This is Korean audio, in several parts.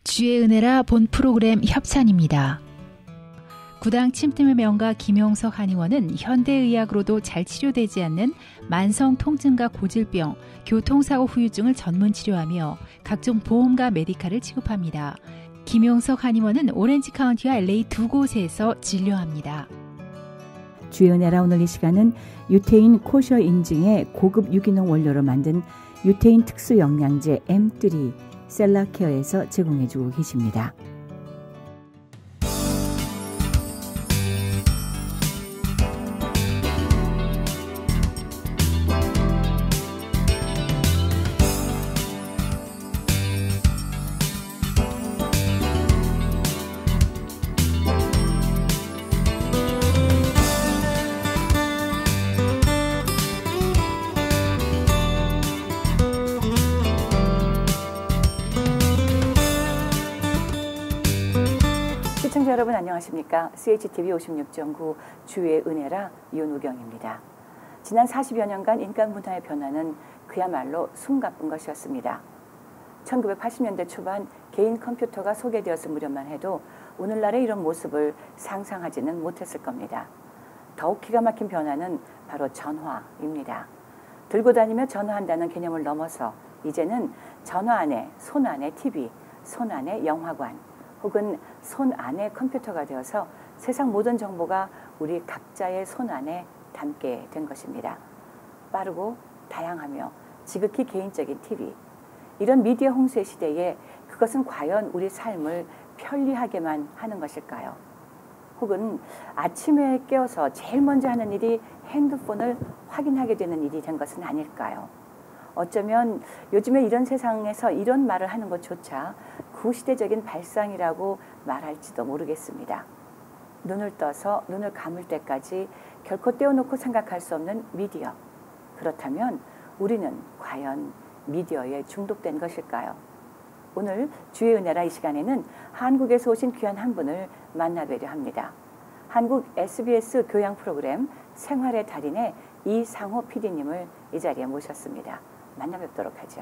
주의 은혜라 본 프로그램 협찬입니다. 구당 침팀의 명가 김용석 한의원은 현대의학으로도 잘 치료되지 않는 만성 통증과 고질병, 교통사고 후유증을 전문 치료하며 각종 보험과 메디칼을 취급합니다. 김용석 한의원은 오렌지 카운티와 LA 두 곳에서 진료합니다. 주의 은혜라 오늘 이 시간은 유태인 코셔 인증의 고급 유기농 원료로 만든 유태인 특수 영양제 M3 셀라케어에서 제공해주고 계십니다. 시청자 여러분 안녕하십니까? CHTV 56.9 주의 은혜라 윤우경입니다. 지난 40여 년간 인간 문화의 변화는 그야말로 숨가쁜 것이었습니다. 1980년대 초반 개인 컴퓨터가 소개되었을 무렵만 해도 오늘날의 이런 모습을 상상하지는 못했을 겁니다. 더욱 기가 막힌 변화는 바로 전화입니다. 들고 다니며 전화한다는 개념을 넘어서 이제는 전화 안에, 손 안에 TV, 손 안에 영화관, 혹은 손 안에 컴퓨터가 되어서 세상 모든 정보가 우리 각자의 손 안에 담게 된 것입니다. 빠르고 다양하며 지극히 개인적인 TV. 이런 미디어 홍수의 시대에 그것은 과연 우리 삶을 편리하게만 하는 것일까요? 혹은 아침에 깨어서 제일 먼저 하는 일이 핸드폰을 확인하게 되는 일이 된 것은 아닐까요? 어쩌면 요즘에 이런 세상에서 이런 말을 하는 것조차 구시대적인 발상이라고 말할지도 모르겠습니다. 눈을 떠서 눈을 감을 때까지 결코 떼어놓고 생각할 수 없는 미디어. 그렇다면 우리는 과연 미디어에 중독된 것일까요? 오늘 주의 은혜라 이 시간에는 한국에서 오신 귀한 한 분을 만나뵈려 합니다. 한국 SBS 교양 프로그램 생활의 달인의 이상호 PD님을 이 자리에 모셨습니다. 만나 뵙도록 하죠.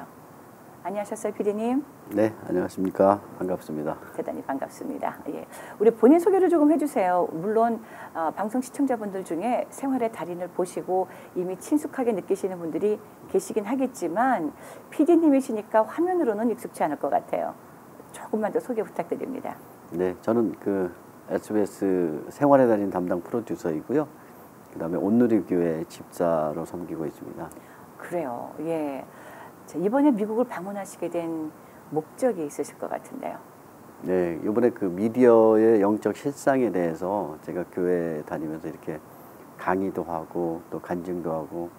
안녕하셨어요, PD님? 네, 안녕하십니까. 반갑습니다. 대단히 반갑습니다. 예, 우리 본인 소개를 조금 해주세요. 물론 방송 시청자분들 중에 생활의 달인을 보시고 이미 친숙하게 느끼시는 분들이 계시긴 하겠지만 PD님이시니까 화면으로는 익숙치 않을 것 같아요. 조금만 더 소개 부탁드립니다. 네, 저는 그 SBS 생활의 달인 담당 프로듀서이고요. 그다음에 온누리교회 집사로 섬기고 있습니다. 그래요. 예. 자, 이번에 미국을 방문하시게 된 목적이 있으실 것 같은데요. 네, 이번에 그 미디어의 영적 실상에 대해서 제가 교회 다니면서 이렇게 강의도 하고 또 간증도 하고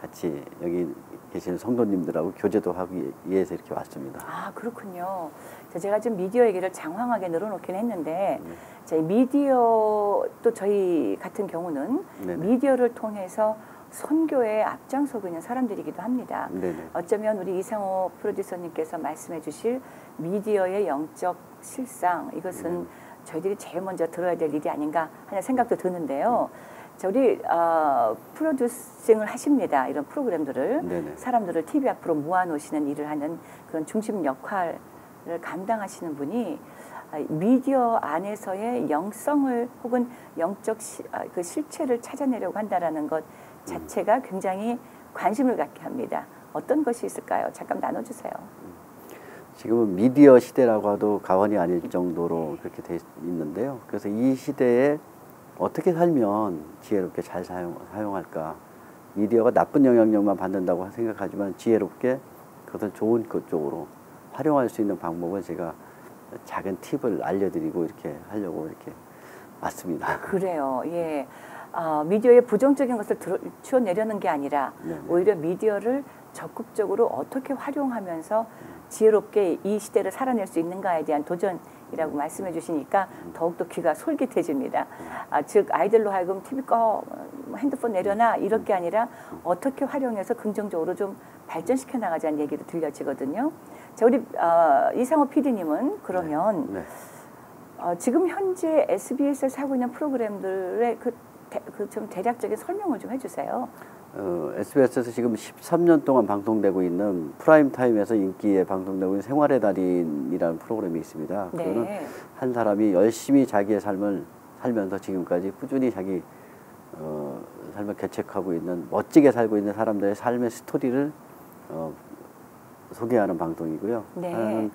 같이 여기 계시는 성도님들하고 교제도 하기 위해서 이렇게 왔습니다. 아, 그렇군요. 자, 제가 지금 미디어 얘기를 장황하게 늘어놓긴 했는데 자, 미디어 또 저희 같은 경우는 네네. 미디어를 통해서 선교에 앞장서고 있는 사람들이기도 합니다. 네네. 어쩌면 우리 이상호 프로듀서님께서 말씀해 주실 미디어의 영적 실상, 이것은 저희들이 제일 먼저 들어야 될 일이 아닌가 하는 생각도 드는데요. 자, 우리 프로듀싱을 하십니다. 이런 프로그램들을. 네네. 사람들을 TV 앞으로 모아놓으시는 일을 하는 그런 중심 역할을 감당하시는 분이 미디어 안에서의 영성을 혹은 영적 그 실체를 찾아내려고 한다는 것 자체가 굉장히 관심을 갖게 합니다. 어떤 것이 있을까요? 잠깐 나눠주세요. 지금은 미디어 시대라고 해도 과언이 아닐 정도로 그렇게 돼 있는데요. 그래서 이 시대에 어떻게 살면 지혜롭게 잘 사용할까. 미디어가 나쁜 영향력만 받는다고 생각하지만 지혜롭게 그것을 좋은 것 쪽으로 활용할 수 있는 방법을 제가 작은 팁을 알려드리고 이렇게 하려고 이렇게 왔습니다. 그래요. 예. 미디어의 부정적인 것을 치워내려는 게 아니라 네네. 오히려 미디어를 적극적으로 어떻게 활용하면서 지혜롭게 이 시대를 살아낼 수 있는가에 대한 도전이라고 말씀해 주시니까 더욱더 귀가 솔깃해집니다. 즉 아이들로 하여금 TV 꺼, 핸드폰 내려놔 이렇게 아니라 어떻게 활용해서 긍정적으로 좀 발전시켜 나가자는 얘기도 들려지거든요. 자, 우리 이상호 PD님은 그러면 네. 지금 현재 SBS에서 하고 있는 프로그램들의 그 좀 대략적인 설명을 좀 해주세요. SBS에서 지금 13년 동안 방송되고 있는 프라임타임에서 인기에 방송되고 있는 생활의 달인이라는 프로그램이 있습니다. 네. 그거는 한 사람이 열심히 자기의 삶을 살면서 지금까지 꾸준히 자기 삶을 개척하고 있는, 멋지게 살고 있는 사람들의 삶의 스토리를 소개하는 방송이고요. 네. 하나는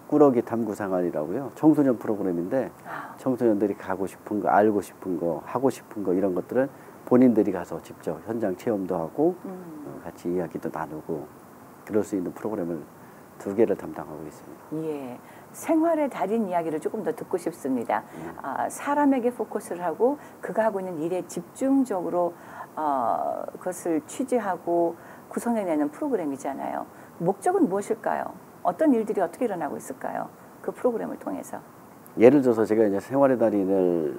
꾸러기 탐구 생활이라고요. 청소년 프로그램인데 청소년들이 가고 싶은 거, 알고 싶은 거, 하고 싶은 거 이런 것들을 본인들이 가서 직접 현장 체험도 하고 같이 이야기도 나누고 그럴 수 있는 프로그램을 2개를 담당하고 있습니다. 예, 생활의 달인 이야기를 조금 더 듣고 싶습니다. 사람에게 포커스를 하고 그가 하고 있는 일에 집중적으로 그것을 취재하고 구성해내는 프로그램이잖아요. 목적은 무엇일까요? 어떤 일들이 어떻게 일어나고 있을까요? 그 프로그램을 통해서. 예를 들어서 제가 이제 생활의 달인을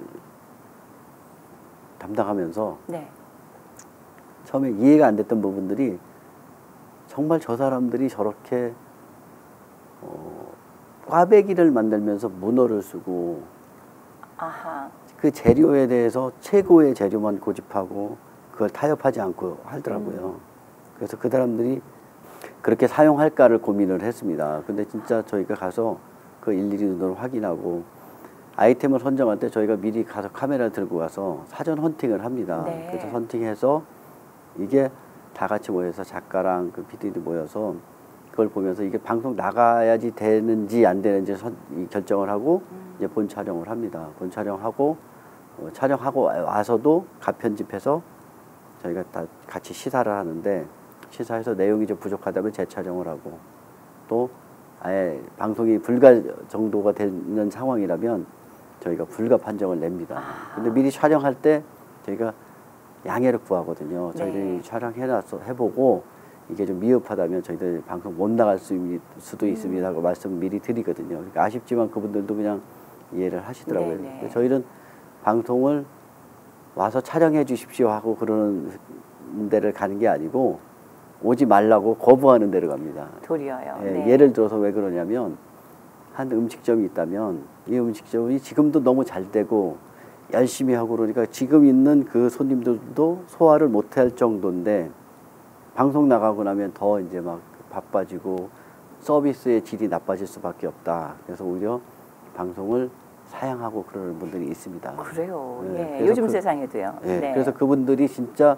담당하면서 네. 처음에 이해가 안 됐던 부분들이 정말 저 사람들이 저렇게 꽈배기를 만들면서 문어를 쓰고 아하. 그 재료에 대해서 최고의 재료만 고집하고 그걸 타협하지 않고 하더라고요. 그래서 그 사람들이 그렇게 사용할까를 고민을 했습니다. 근데 진짜 저희가 가서 그 일일이 눈으로 확인하고 아이템을 선정할 때 저희가 미리 가서 카메라 들고 가서 사전 헌팅을 합니다. 네. 그래서 헌팅해서 이게 다 같이 모여서 작가랑 그 PD도 모여서 그걸 보면서 이게 방송 나가야지 되는지 안 되는지 결정을 하고 이제 본 촬영을 합니다. 본 촬영하고 촬영하고 와서도 가편집해서 저희가 다 같이 시사를 하는데 시사해서 내용이 좀 부족하다면 재촬영을 하고 또 아예 방송이 불가 정도가 되는 상황이라면 저희가 불가 판정을 냅니다. 근데 미리 촬영할 때 저희가 양해를 구하거든요. 저희들이 해보고 이게 좀 미흡하다면 저희들 방송 못 나갈 수도 있습니다 하고 말씀을 미리 드리거든요. 그러니까 아쉽지만 그분들도 그냥 이해를 하시더라고요. 네네. 저희는 방송을 와서 촬영해 주십시오 하고 그러는 데를 가는 게 아니고 오지 말라고 거부하는 데를 갑니다. 도리어요. 예, 네. 예를 들어서 왜 그러냐면 한 음식점이 있다면 이 음식점이 지금도 너무 잘 되고 열심히 하고 그러니까 지금 있는 그 손님들도 소화를 못할 정도인데 방송 나가고 나면 더 이제 막 바빠지고 서비스의 질이 나빠질 수밖에 없다. 그래서 오히려 방송을 사양하고 그러는 분들이 있습니다. 그래요. 네, 예, 요즘 세상에도요. 네, 네. 그래서 그분들이 진짜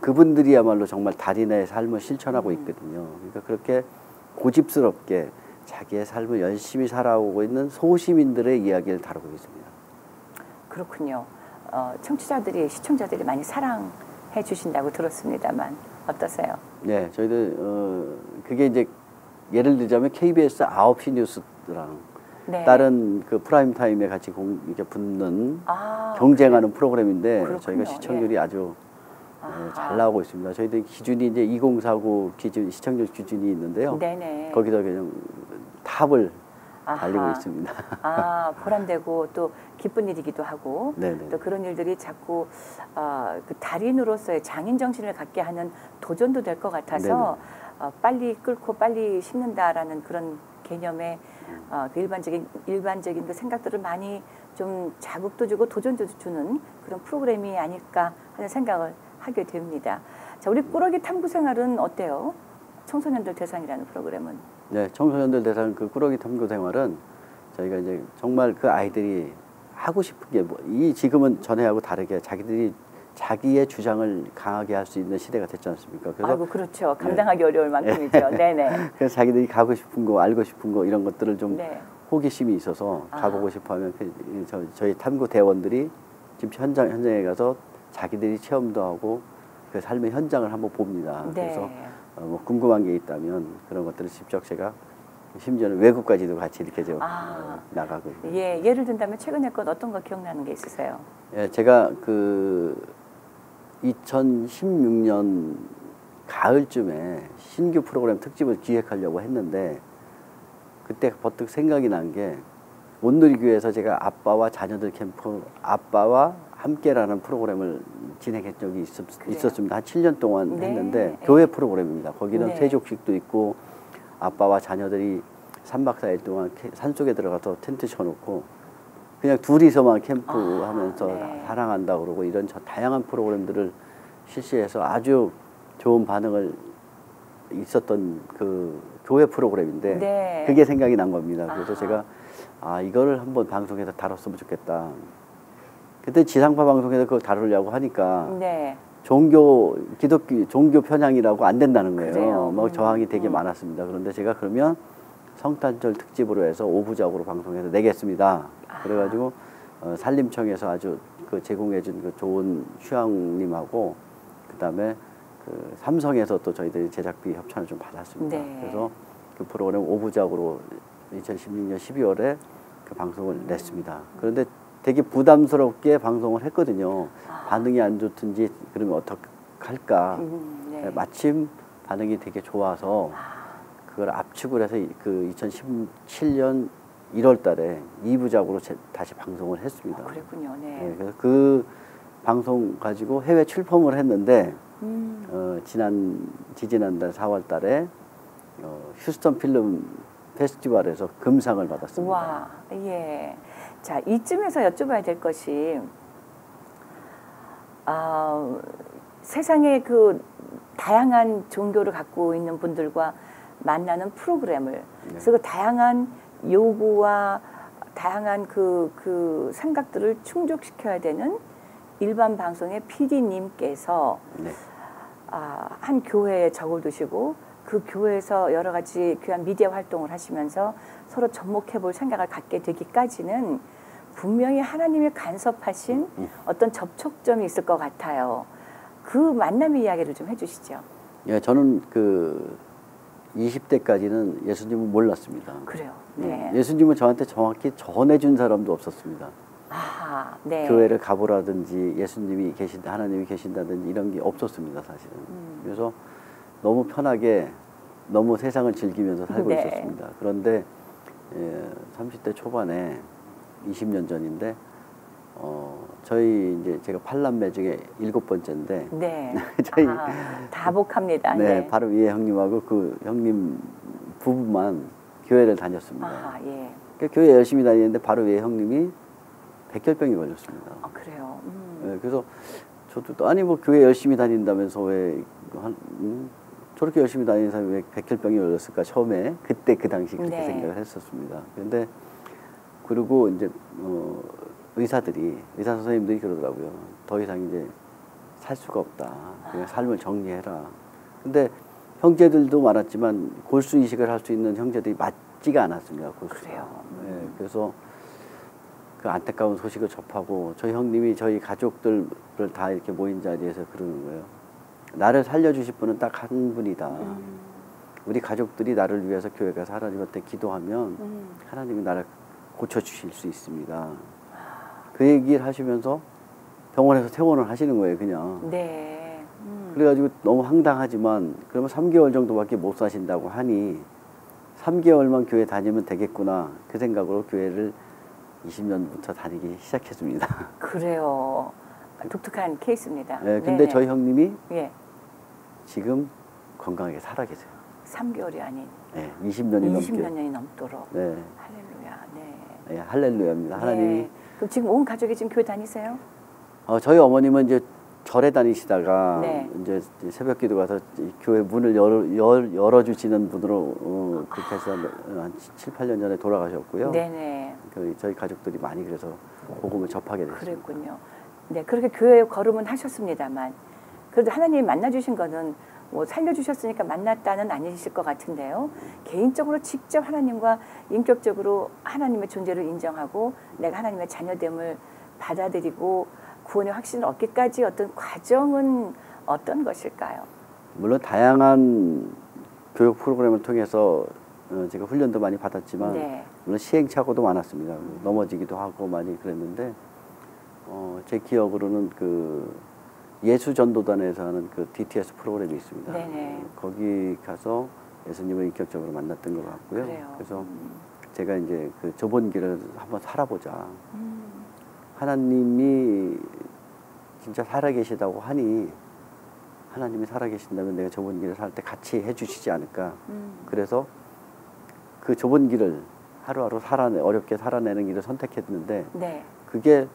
그분들이야말로 정말 달인의 삶을 실천하고 있거든요. 그러니까 그렇게 고집스럽게 자기의 삶을 열심히 살아오고 있는 소시민들의 이야기를 다루고 있습니다. 그렇군요. 청취자들이, 시청자들이 많이 사랑해 주신다고 들었습니다만 어떠세요? 네, 저희들 그게 이제 예를 들자면 KBS 9시 뉴스랑 네. 다른 그 프라임 타임에 같이 이렇게 붙는 아, 경쟁하는 프로그램인데 그렇군요. 저희가 시청률이 예. 아주 잘 나오고 있습니다. 저희들 기준이 이제 2049 기준 시청률 기준이 있는데요. 네네. 거기서 그냥 탑을 아하. 달리고 있습니다. 보람되고 또 기쁜 일이기도 하고 네네. 또 그런 일들이 자꾸 그 달인으로서의 장인 정신을 갖게 하는 도전도 될 것 같아서 빨리 끓고 빨리 식는다라는 그런 개념의 그 일반적인 그 생각들을 많이 좀 자극도 주고 도전도 주는 그런 프로그램이 아닐까 하는 생각을 하게 됩니다. 자, 우리 꾸러기 탐구 생활은 어때요? 청소년들 대상이라는 프로그램은. 네, 청소년들 대상 그 꾸러기 탐구 생활은 저희가 이제 정말 그 아이들이 하고 싶은 게 이 지금은 전에하고 다르게 자기들이 자기의 주장을 강하게 할 수 있는 시대가 됐지 않습니까? 그래서 아이고 그렇죠. 감당하기 어려울 만큼이죠. 네네. 그래서 자기들이 가고 싶은 거, 알고 싶은 거 이런 것들을 좀 네. 호기심이 있어서 가보고 싶어하면 저희 탐구 대원들이 지금 현장에 가서 자기들이 체험도 하고 그 삶의 현장을 한번 봅니다. 네. 그래서 뭐 궁금한 게 있다면 그런 것들을 직접 제가 심지어는 외국까지도 같이 이렇게 좀 나가고. 예, 예를 든다면 최근에 것 어떤 거 기억나는 게 있으세요? 예, 제가 그 2016년 가을쯤에 신규 프로그램 특집을 기획하려고 했는데 그때 버뜩 생각이 난 게 온누리교회에서 제가 아빠와 자녀들 캠프 아빠와 함께라는 프로그램을 진행한 적이 있었습니다. 한 7년 동안 네. 했는데 교회 프로그램입니다. 거기는 네. 세족식도 있고 아빠와 자녀들이 3박 4일 동안 산속에 들어가서 텐트 쳐놓고 그냥 둘이서만 캠프하면서 네. 사랑한다 그러고 이런 다양한 프로그램들을 실시해서 아주 좋은 반응을 있었던 그 교회 프로그램인데 네. 그게 생각이 난 겁니다. 그래서 아하. 제가 이거를 한번 방송에서 다뤘으면 좋겠다. 그때 지상파 방송에서 그걸 다루려고 하니까 네. 기독교 종교 편향이라고 안 된다는 거예요. 그래요. 막 저항이 되게 많았습니다. 그런데 제가 그러면 성탄절 특집으로 해서 5부작으로 방송해서 내겠습니다. 그래가지고 산림청에서 아주 그 제공해준 그 좋은 휴양님하고 그다음에 그 삼성에서 또 저희들이 제작비 협찬을 좀 받았습니다. 네. 그래서 그 프로그램 5부작으로 2016년 12월에 그 방송을 냈습니다. 그런데 되게 부담스럽게 방송을 했거든요. 반응이 안 좋든지 그러면 어떡할까. 네. 마침 반응이 되게 좋아서 그걸 압축을 해서 그 2017년 1월 달에 2부작으로 다시 방송을 했습니다. 그랬군요. 네. 네, 그래서 그 방송 가지고 해외 출품을 했는데 지지난달 4월 달에 휴스턴 필름 페스티벌에서 금상을 받았습니다. 와, 예. 자, 이쯤에서 여쭤봐야 될 것이 세상에 그 다양한 종교를 갖고 있는 분들과 만나는 프로그램을 그래서 그 다양한 요구와 다양한 그 생각들을 충족시켜야 되는 일반 방송의 PD님께서 네. 한 교회에 적을 두시고 그 교회에서 여러 가지 귀한 미디어 활동을 하시면서 서로 접목해 볼 생각을 갖게 되기까지는 분명히 하나님이 간섭하신 어떤 접촉점이 있을 것 같아요. 그 만남의 이야기를 좀 해주시죠. 예, 저는 그 20대까지는 예수님을 몰랐습니다. 그래요. 네. 예수님을 저한테 정확히 전해준 사람도 없었습니다. 아, 네. 교회를 가보라든지 예수님이 하나님이 계신다든지 이런 게 없었습니다, 사실은. 그래서 너무 편하게 너무 세상을 즐기면서 살고 네. 있었습니다. 그런데 30대 초반에 20년 전인데 저희 이제 제가 8남매 중에 7번째인데 네. 저희 다복합니다. 네, 네. 바로 위에 형님하고 그 형님 부부만 교회를 다녔습니다. 예. 교회 열심히 다니는데 바로 위에 형님이 백혈병이 걸렸습니다. 그래요. 네, 그래서 저도 아니 뭐 교회 열심히 다닌다면서 왜 저렇게 열심히 다니는 사람이 왜 백혈병이 걸렸을까 처음에 그때 그 당시 그렇게 네. 생각을 했었습니다. 그런데 그리고 이제 의사 선생님들이 그러더라고요. 더 이상 이제 살 수가 없다. 그냥 삶을 정리해라. 근데 형제들도 많았지만 골수 이식을 할 수 있는 형제들이 맞지가 않았습니다. 골수가. 그래요. 네, 그래서 그 안타까운 소식을 접하고 저희 형님이 저희 가족들을 다 이렇게 모인 자리에서 그러는 거예요. 나를 살려주실 분은 딱 한 분이다. 우리 가족들이 나를 위해서 교회 가서 하나님한테 기도하면 하나님이 나를 고쳐주실 수 있습니다. 그 얘기를 하시면서 병원에서 퇴원을 하시는 거예요, 그냥. 네. 그래가지고 너무 황당하지만 그러면 3개월 정도밖에 못 사신다고 하니 3개월만 교회 다니면 되겠구나 그 생각으로 교회를 20년부터 다니기 시작했습니다. 그래요. 독특한 케이스입니다. 네, 근데 네네. 저희 형님이 예. 지금 건강하게 살아 계세요. 3개월이 아닌 네, 20년이 넘게. 20몇 년이 넘도록. 네, 할렐루야. 네. 네, 할렐루야입니다. 하나님이. 그럼 지금 온 가족이 지금 교회 다니세요? 저희 어머님은 이제 절에 다니시다가 네. 이제 새벽기도 가서 교회 문을 열어주시는 분으로 그렇게 해서 한 7, 8년 전에 돌아가셨고요. 네네. 저희 가족들이 많이 그래서 복음을 접하게 됐습니다. 그랬군요. 네, 그렇게 교회 걸음은 하셨습니다만 그래도 하나님이 만나주신 거는 뭐 살려주셨으니까 만났다는 아니실 것 같은데요. 개인적으로 직접 하나님과 인격적으로 하나님의 존재를 인정하고 내가 하나님의 자녀됨을 받아들이고 구원의 확신을 얻기까지 어떤 과정은 어떤 것일까요? 물론 다양한 교육 프로그램을 통해서 제가 훈련도 많이 받았지만 네. 물론 시행착오도 많았습니다. 넘어지기도 하고 많이 그랬는데 제 기억으로는 그 예수전도단에서 하는 그 DTS 프로그램이 있습니다. 네네. 거기 가서 예수님을 인격적으로 만났던 것 같고요. 그래요. 그래서 제가 이제 그 좁은 길을 한번 살아보자. 하나님이 진짜 살아계시다고 하니 하나님이 살아계신다면 내가 좁은 길을 살 때 같이 해주시지 않을까. 그래서 그 좁은 길을 하루하루 어렵게 살아내는 길을 선택했는데 네. 그게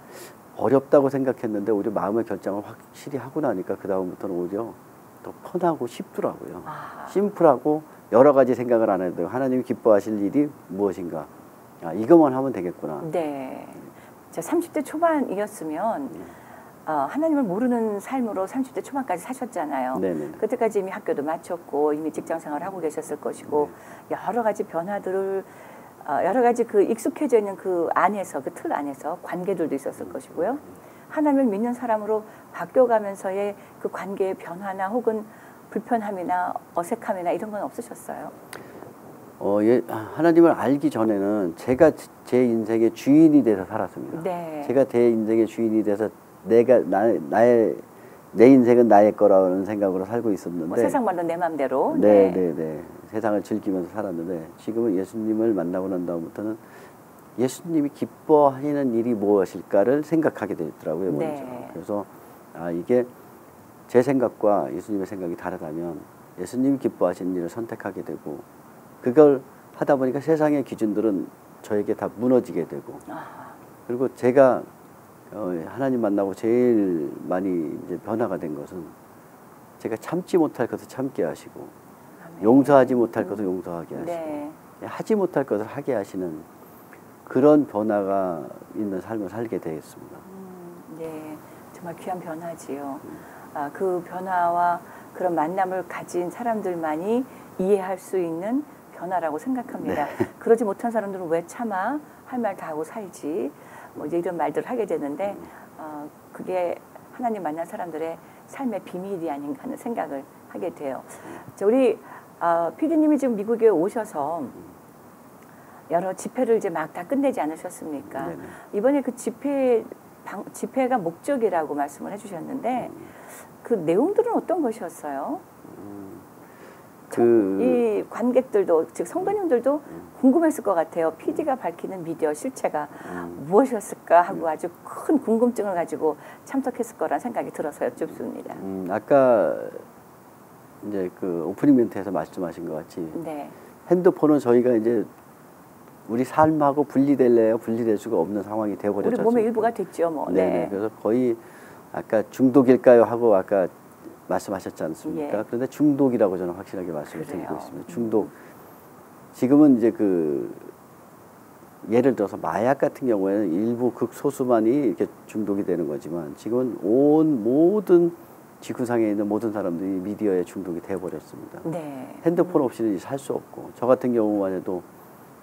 어렵다고 생각했는데 오히려 마음의 결정을 확실히 하고 나니까 그 다음부터는 오히려 더 편하고 쉽더라고요. 아. 심플하고 여러 가지 생각을 안 해도 하나님이 기뻐하실 일이 무엇인가. 이것만 하면 되겠구나. 네. 자, 30대 초반이었으면 하나님을 모르는 삶으로 30대 초반까지 사셨잖아요. 네네. 그때까지 이미 학교도 마쳤고 이미 직장 생활을 하고 계셨을 것이고 여러 가지 변화들을 여러 가지 그 익숙해져 있는 그 안에서 그 틀 안에서 관계들도 있었을 것이고요. 하나님을 믿는 사람으로 바뀌어가면서의 그 관계의 변화나 혹은 불편함이나 어색함이나 이런 건 없으셨어요? 하나님을 알기 전에는 제가 제 인생의 주인이 돼서 살았습니다. 네. 제가 제 인생의 주인이 돼서 내 인생은 나의 거라는 생각으로 살고 있었는데 뭐 세상마다 내 맘대로. 네. 세상을 즐기면서 살았는데 지금은 예수님을 만나고 난 다음부터는 예수님이 기뻐하시는 일이 무엇일까를 생각하게 되더라고요. 먼저. 네. 그래서 이게 제 생각과 예수님의 생각이 다르다면 예수님이 기뻐하시는 일을 선택하게 되고 그걸 하다 보니까 세상의 기준들은 저에게 다 무너지게 되고 그리고 제가 하나님 만나고 제일 많이 이제 변화가 된 것은 제가 참지 못할 것을 참게 하시고 용서하지 못할 것을 용서하게 하시고 네. 하지 못할 것을 하게 하시는 그런 변화가 있는 삶을 살게 되었습니다. 네, 정말 귀한 변화지요. 그 변화와 그런 만남을 가진 사람들만이 이해할 수 있는 변화라고 생각합니다. 네. 그러지 못한 사람들은 왜 참아 할 말 다 하고 살지 뭐 이제 이런 말들을 하게 되는데 그게 하나님 만난 사람들의 삶의 비밀이 아닌가 하는 생각을 하게 돼요. 자, 우리 PD님이 지금 미국에 오셔서 여러 집회를 이제 막 다 끝내지 않으셨습니까? 네네. 이번에 그 집회가 목적이라고 말씀을 해주셨는데 그 내용들은 어떤 것이었어요? 이 관객들도 즉 성도님들도 궁금했을 것 같아요. PD가 밝히는 미디어 실체가 무엇이었을까 하고 아주 큰 궁금증을 가지고 참석했을 거란 생각이 들어서 여쭙습니다. 아까 이제 그 오프닝 멘트에서 말씀하신 것 같이 네. 핸드폰은 저희가 이제 우리 삶하고 분리될 수가 없는 상황이 되어버렸죠. 우리 몸의 일부가 됐죠, 뭐. 네. 그래서 거의 아까 중독일까요 하고 아까 말씀하셨지 않습니까? 예. 그런데 중독이라고 저는 확실하게 말씀을 드리고 있습니다. 중독. 지금은 이제 그 예를 들어서 마약 같은 경우에는 일부 극소수만이 이렇게 중독이 되는 거지만 지금은 모든 지구상에 있는 모든 사람들이 미디어에 중독이 되어버렸습니다. 네. 핸드폰 없이는 살 수 없고 저 같은 경우만 해도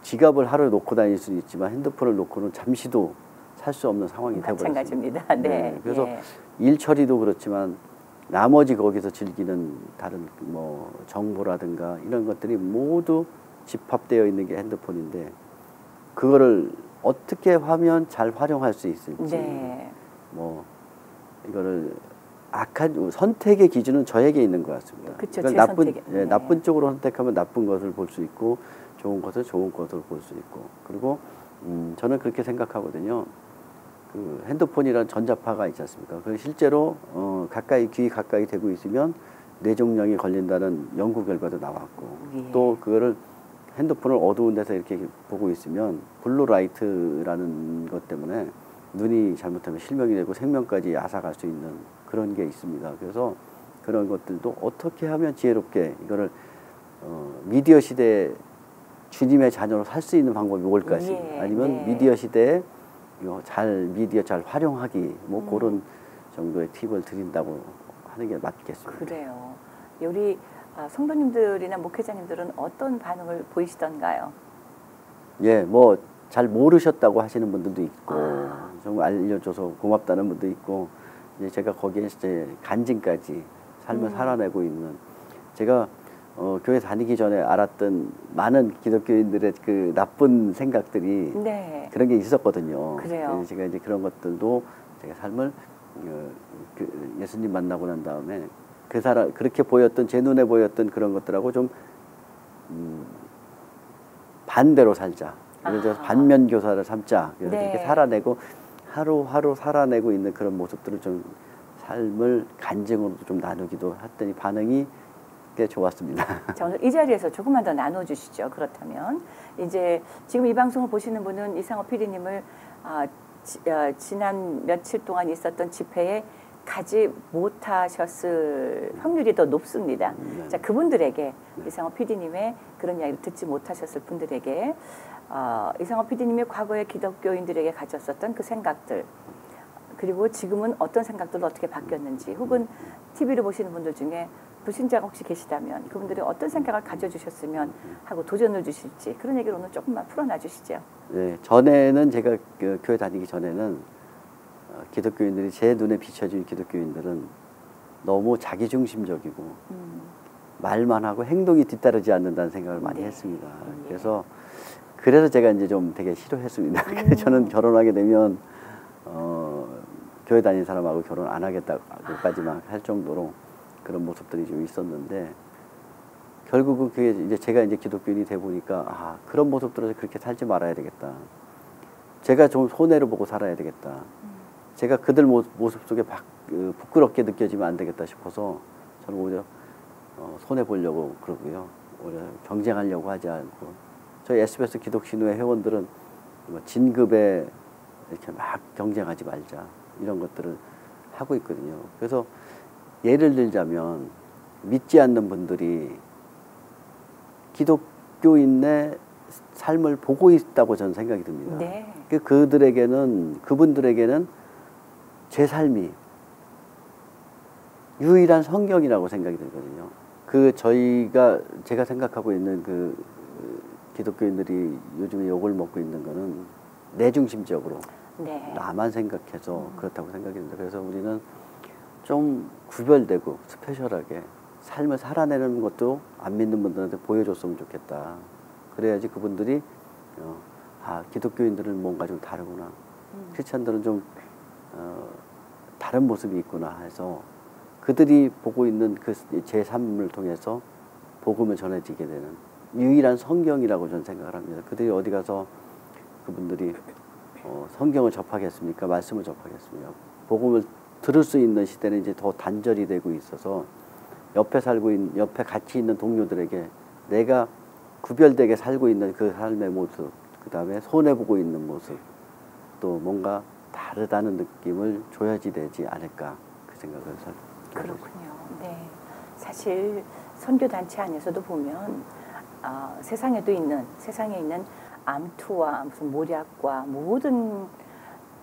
지갑을 하루에 놓고 다닐 수는 있지만 핸드폰을 놓고는 잠시도 살 수 없는 상황이 되어버렸습니다. 마찬가지입니다. 네. 그래서 일 처리도 그렇지만 나머지 거기서 즐기는 다른 뭐 정보라든가 이런 것들이 모두 집합되어 있는 게 핸드폰인데 그거를 어떻게 하면 잘 활용할 수 있을지 네. 뭐 이거를 악한 선택의 기준은 저에게 있는 것 같습니다. 그쵸, 그러니까 제 선택에. 네. 나쁜 쪽으로 선택하면 나쁜 것을 볼 수 있고 좋은 것을 볼 수 있고 그리고 저는 그렇게 생각하거든요. 그 핸드폰이란 전자파가 있지 않습니까? 그 실제로 귀 가까이 대고 있으면 뇌종양이 걸린다는 연구 결과도 나왔고 예. 또 그거를 핸드폰을 어두운 데서 이렇게 보고 있으면 블루라이트라는 것 때문에 눈이 잘못하면 실명이 되고 생명까지 앗아갈 수 있는 그런 게 있습니다. 그래서 그런 것들도 어떻게 하면 지혜롭게 이거를 미디어 시대에 주님의 자녀로 살 수 있는 방법이 뭘까 싶습니다. 아니면 미디어 시대에 미디어 잘 활용하기 뭐 그런 정도의 팁을 드린다고 하는 게 맞겠습니다. 그래요. 우리 성도님들이나 목회자님들은 어떤 반응을 보이시던가요? 예, 뭐 잘 모르셨다고 하시는 분들도 있고 정말 알려줘서 고맙다는 분도 있고 이제 제가 거기에 이제 간증까지 삶을 살아내고 있는 제가 교회 다니기 전에 알았던 많은 기독교인들의 그 나쁜 생각들이 네. 그런 게 있었거든요. 그래요. 제가 이제 그런 것들도 제가 삶을 예수님 만나고 난 다음에 그 사람 그렇게 보였던 제 눈에 보였던 그런 것들하고 좀 반대로 살자. 예를 들어서 반면 교사를 삼자. 그래서 네. 이렇게 살아내고 하루하루 살아내고 있는 그런 모습들을 좀 삶을 간증으로도 좀 나누기도 했더니 반응이 꽤 좋았습니다. 자, 오늘 이 자리에서 조금만 더 나눠주시죠. 그렇다면 이제 지금 이 방송을 보시는 분은 이상호 PD님을 지난 며칠 동안 있었던 집회에 가지 못하셨을 확률이 더 높습니다. 네. 자, 그분들에게 이상호 PD님의 그런 이야기를 듣지 못하셨을 분들에게 이상호 PD님이 과거에 기독교인들에게 가졌었던 그 생각들, 그리고 지금은 어떤 생각들로 어떻게 바뀌었는지, 혹은 TV를 보시는 분들 중에 불신자가 혹시 계시다면 그분들이 어떤 생각을 가져주셨으면 하고 도전을 주실지, 그런 얘기를 오늘 조금만 풀어놔 주시죠. 네, 전에는 제가 교회 다니기 전에는 기독교인들이, 제 눈에 비춰진 기독교인들은 너무 자기중심적이고 말만 하고 행동이 뒤따르지 않는다는 생각을 많이 했습니다. 그래서 제가 이제 좀 되게 싫어했습니다. 저는 결혼하게 되면 교회 다니는 사람하고 결혼 안 하겠다고까지만 할 정도로 그런 모습들이 좀 있었는데, 결국은 그게 이제 제가 이제 기독교인이 돼 보니까 그런 모습들을 그렇게 살지 말아야 되겠다. 제가 좀 손해를 보고 살아야 되겠다. 제가 그들 모습 속에 부끄럽게 느껴지면 안 되겠다 싶어서 저는 오히려 손해 보려고 그러고요. 오히려 경쟁하려고 하지 않고, 저희 SBS 기독신우회 회원들은 진급에 이렇게 막 경쟁하지 말자, 이런 것들을 하고 있거든요. 그래서 예를 들자면 믿지 않는 분들이 기독교인의 삶을 보고 있다고 저는 생각이 듭니다. 네. 그분들에게는 제 삶이 유일한 성경이라고 생각이 들거든요. 제가 생각하고 있는 기독교인들이 요즘에 욕을 먹고 있는 거는 내중심적으로 네. 나만 생각해서 그렇다고 생각이 듭니다. 그래서 우리는 좀 구별되고 스페셜하게 삶을 살아내는 것도 안 믿는 분들한테 보여줬으면 좋겠다. 그래야지 그분들이 기독교인들은 뭔가 좀 다르구나, 크리스찬들은 좀 다른 모습이 있구나 해서 그들이 보고 있는 제 삶을 통해서 복음을 전해지게 되는 유일한 성경이라고 저는 생각을 합니다. 그들이 어디 가서 그분들이 성경을 접하겠습니까? 말씀을 접하겠습니까? 복음을 들을 수 있는 시대는 이제 더 단절이 되고 있어서 옆에 같이 있는 동료들에게 내가 구별되게 살고 있는 그 삶의 모습, 그 다음에 손해보고 있는 모습, 또 뭔가 다르다는 느낌을 줘야지 되지 않을까, 그 생각을 그렇군요. 네, 사실 선교단체 안에서도 보면 세상에 있는 암투와 무슨 모략과 모든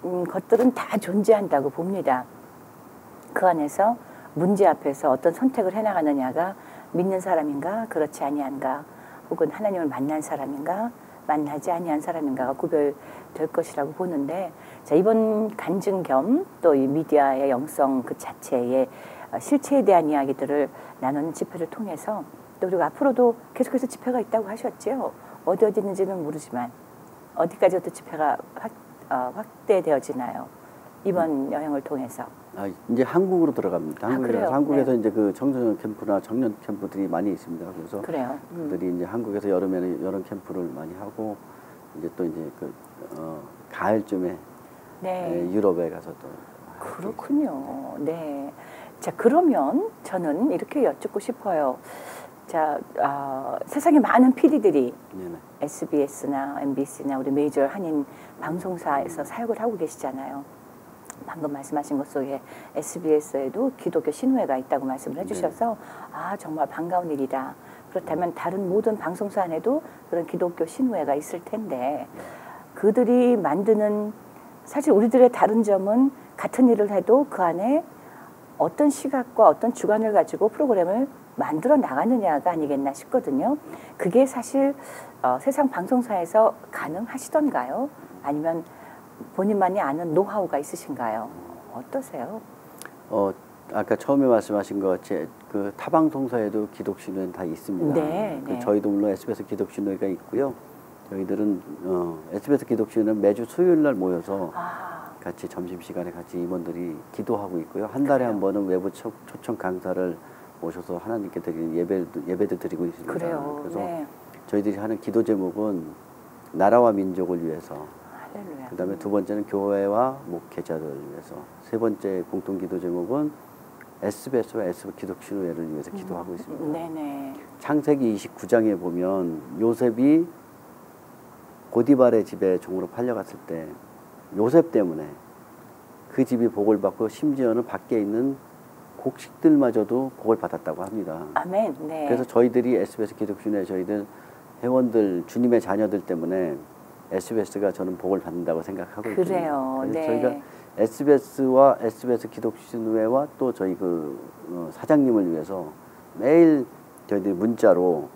것들은 다 존재한다고 봅니다. 그 안에서 문제 앞에서 어떤 선택을 해나가느냐가 믿는 사람인가 그렇지 아니한가, 혹은 하나님을 만난 사람인가 만나지 아니한 사람인가가 구별될 것이라고 보는데, 자, 이번 간증 겸 또 이 미디어의 영성 그 자체의 실체에 대한 이야기들을 나누는 집회를 통해서, 또 그리고 앞으로도 계속해서 집회가 있다고 하셨죠. 어디 있는지는 모르지만 어디까지부터 집회가 확대되어지나요? 이번 여행을 통해서. 이제 한국으로 들어갑니다. 한국에서 네. 이제 그 청소년 캠프나 청년 캠프들이 많이 있습니다. 그래서 그래요. 그들이 이제 한국에서 여름에는 여름 캠프를 많이 하고, 이제 또 이제 가을쯤에 네. 유럽에 가서 또. 그렇군요. 네. 자, 그러면 저는 이렇게 여쭙고 싶어요. 자, 세상에 많은 PD들이 SBS나 MBC나 우리 메이저 한인 방송사에서 사역을 하고 계시잖아요. 방금 말씀하신 것 속에 SBS에도 기독교 신우회가 있다고 말씀을 해주셔서 정말 반가운 일이다. 그렇다면 다른 모든 방송사 안에도 그런 기독교 신우회가 있을 텐데, 그들이 만드는, 사실 우리들의 다른 점은 같은 일을 해도 그 안에 어떤 시각과 어떤 주관을 가지고 프로그램을 만들어 나가느냐가 아니겠나 싶거든요. 그게 사실 세상 방송사에서 가능하시던가요? 아니면 본인만이 아는 노하우가 있으신가요? 어떠세요? 아까 처음에 말씀하신 것 같이 그 타방송사에도 기독신우회는 다 있습니다. 네, 네. 저희도 물론 SBS 기독신우회가 있고요. 저희들은 SBS 기독신우회는 매주 수요일 날 모여서 같이 점심시간에 같이 임원들이 기도하고 있고요. 한 달에 한 번은 외부 초청 강사를 모셔서 하나님께 드리는 예배도 드리고 있습니다. 그래요. 그래서 네. 저희들이 하는 기도 제목은 나라와 민족을 위해서, 할렐루야. 그다음에 두 번째는 교회와 목회자들을 위해서, 세 번째 공통 기도 제목은 SBS와 SBS 기독신우회를 위해서 기도하고 있습니다. 네네. 창세기 29장에 보면 요셉이 고디발의 집에 종으로 팔려갔을 때 요셉 때문에 그 집이 복을 받고 심지어는 밖에 있는 곡식들마저도 복을 받았다고 합니다. 아멘. 네. 그래서 저희들이 SBS 기독신의 저희들 회원들 주님의 자녀들 때문에 SBS가 저는 복을 받는다고 생각하고 있거든요. 그래요. 그래서 네. 저희가 SBS와 SBS 기독신회와 또 저희 사장님을 위해서 매일 저희들이 문자로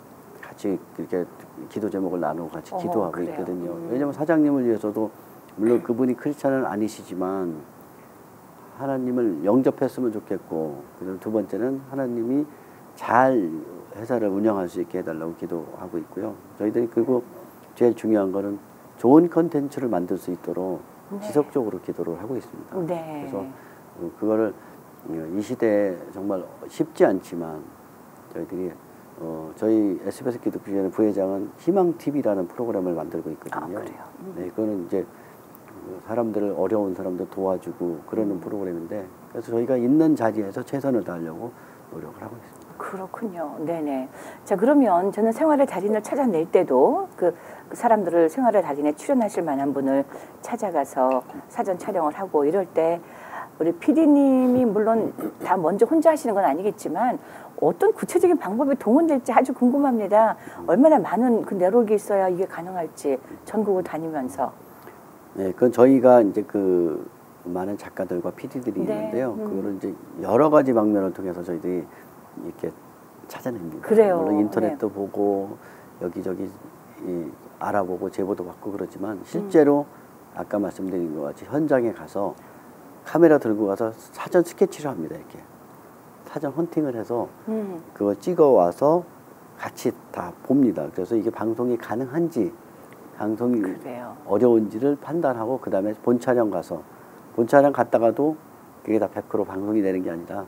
같이 이렇게 기도 제목을 나누고 같이 기도하고 그래요. 있거든요. 왜냐하면 사장님을 위해서도 물론 그분이 크리스찬은 아니시지만 하나님을 영접했으면 좋겠고, 그리고 두 번째는 하나님이 잘 회사를 운영할 수 있게 해달라고 기도하고 있고요. 저희들이 그리고 제일 중요한 거는 좋은 컨텐츠를 만들 수 있도록 네. 지속적으로 기도를 하고 있습니다. 네. 그래서 그거를 이 시대에 정말 쉽지 않지만 저희들이 저희 SBS 기독교회 부회장은 희망TV라는 프로그램을 만들고 있거든요. 그래요? 네, 그거는 이제 사람들을 어려운 사람들 도와주고 그러는 프로그램인데, 그래서 저희가 있는 자리에서 최선을 다하려고 노력을 하고 있습니다. 그렇군요. 네네. 자, 그러면 저는 생활의 달인을 찾아낼 때도 그 사람들을 생활의 달인에 출연하실 만한 분을 찾아가서 사전 촬영을 하고 이럴 때 우리 PD님이 물론 다 먼저 혼자 하시는 건 아니겠지만 어떤 구체적인 방법이 동원될지 아주 궁금합니다. 얼마나 많은 그 내록이 있어야 이게 가능할지 전국을 다니면서. 네, 그건 저희가 이제 많은 작가들과 PD들이 네. 있는데요. 그거를 이제 여러 가지 방면을 통해서 저희들이 이렇게 찾아냅니다. 그래요. 물론 인터넷도 보고 여기저기 알아보고 제보도 받고 그렇지만 실제로 아까 말씀드린 것 같이 현장에 가서 카메라 들고 가서 사전 스케치를 합니다. 이렇게 사전 헌팅을 해서 그걸 찍어 와서 같이 다 봅니다. 그래서 이게 방송이 가능한지, 방송이 그래요. 어려운지를 판단하고 그 다음에 본 촬영 가서 본 촬영 갔다가도 그게 다 100% 방송이 되는 게 아니라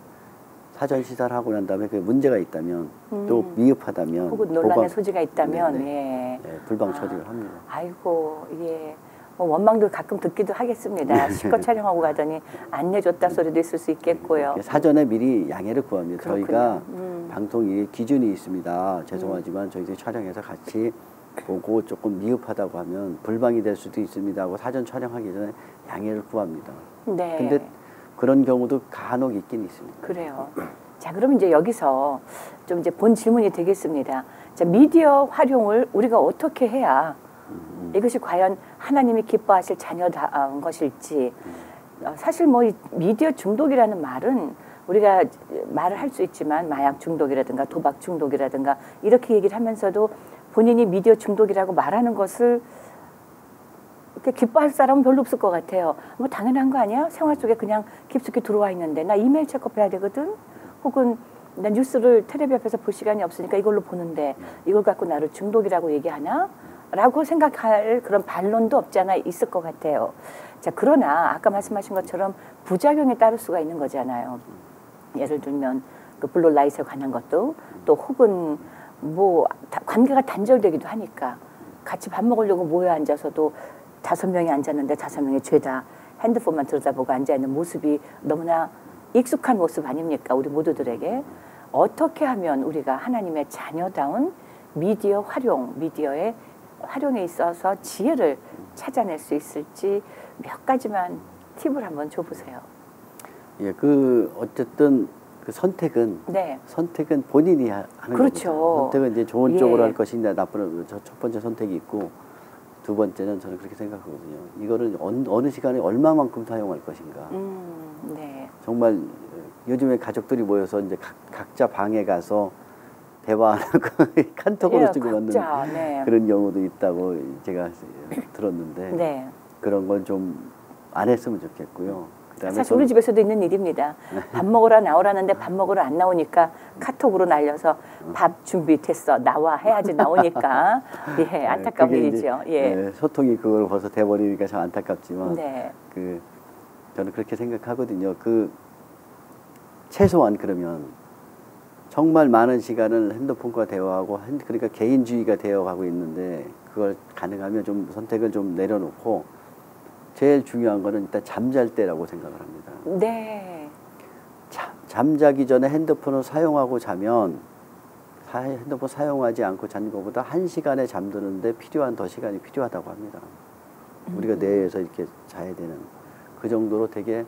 사전 시사를 하고 난 다음에 그 문제가 있다면 또 미흡하다면 혹은 논란의 소지가 있다면 예. 네, 불방 처리를 합니다. 아이고 예. 뭐 원망도 가끔 듣기도 하겠습니다. 실컷 촬영하고 가더니 안 내줬다 소리도 있을 수 있겠고요. 사전에 미리 양해를 구합니다. 그렇군요. 저희가 방송이 기준이 있습니다. 죄송하지만 저희들이 촬영해서 같이 보고 조금 미흡하다고 하면 불방이 될 수도 있습니다 하고 사전 촬영하기 전에 양해를 구합니다. 네. 근데 그런 경우도 간혹 있긴 있습니다. 그래요. 자, 그럼 이제 여기서 좀 이제 본 질문이 되겠습니다. 자, 미디어 활용을 우리가 어떻게 해야 이것이 과연 하나님이 기뻐하실 자녀다운 것일지. 사실 뭐 이 미디어 중독이라는 말은 우리가 말을 할 수 있지만 마약 중독이라든가 도박 중독이라든가 이렇게 얘기를 하면서도 본인이 미디어 중독이라고 말하는 것을 이렇게 기뻐할 사람은 별로 없을 것 같아요. 뭐 당연한 거 아니야? 생활 속에 그냥 깊숙이 들어와 있는데 나 이메일 체크해야 되거든. 혹은 나 뉴스를 텔레비 앞에서 볼 시간이 없으니까 이걸로 보는데 이걸 갖고 나를 중독이라고 얘기하나? 라고 생각할 그런 반론도 없지 않아 있을 것 같아요. 자, 그러나 아까 말씀하신 것처럼 부작용이 따를 수가 있는 거잖아요. 예를 들면 그 블루라이트에 관한 것도 또 혹은 뭐 관계가 단절되기도 하니까 같이 밥 먹으려고 모여 앉아서도 5명이 앉았는데 5명이 죄다 핸드폰만 들여다보고 앉아있는 모습이 너무나 익숙한 모습 아닙니까? 우리 모두들에게. 어떻게 하면 우리가 하나님의 자녀다운 미디어 활용, 미디어의 활용에 있어서 지혜를 찾아낼 수 있을지 몇 가지만 팁을 한번 줘보세요. 예, 어쨌든 그 선택은 네. 본인이 하는 그렇죠. 거죠. 선택은 이제 좋은 예. 쪽으로 할 것인가 나쁜 첫 번째 선택이 있고 두 번째는 저는 그렇게 생각하거든요. 이거를 어느 시간에 얼마만큼 사용할 것인가. 네. 정말 요즘에 가족들이 모여서 이제 각자 방에 가서 대화하는 거 카톡으로 주고받는 네. 그런 경우도 있다고 제가 들었는데 네. 그런 건 좀 안 했으면 좋겠고요. 그다음에 사실 우리 집에서도 있는 일입니다. 밥 먹으러 나오라는데 밥 먹으러 안 나오니까 카톡으로 날려서 밥 준비됐어. 나와 해야지 나오니까. 예, 안타까운 일이죠. 예. 네, 소통이 그걸 벌써 돼버리니까 참 안타깝지만 네. 저는 그렇게 생각하거든요. 최소한 그러면 정말 많은 시간을 핸드폰과 대화하고 그러니까 개인주의가 되어가고 있는데 그걸 가능하면 좀 선택을 좀 내려놓고 제일 중요한 거는 일단 잠잘 때라고 생각을 합니다. 네. 잠자기 전에 핸드폰을 사용하고 자면 핸드폰 사용하지 않고 자는 것보다 1시간에 잠드는데 필요한 더 시간이 필요하다고 합니다. 우리가 뇌에서 이렇게 자야 되는 그 정도로 되게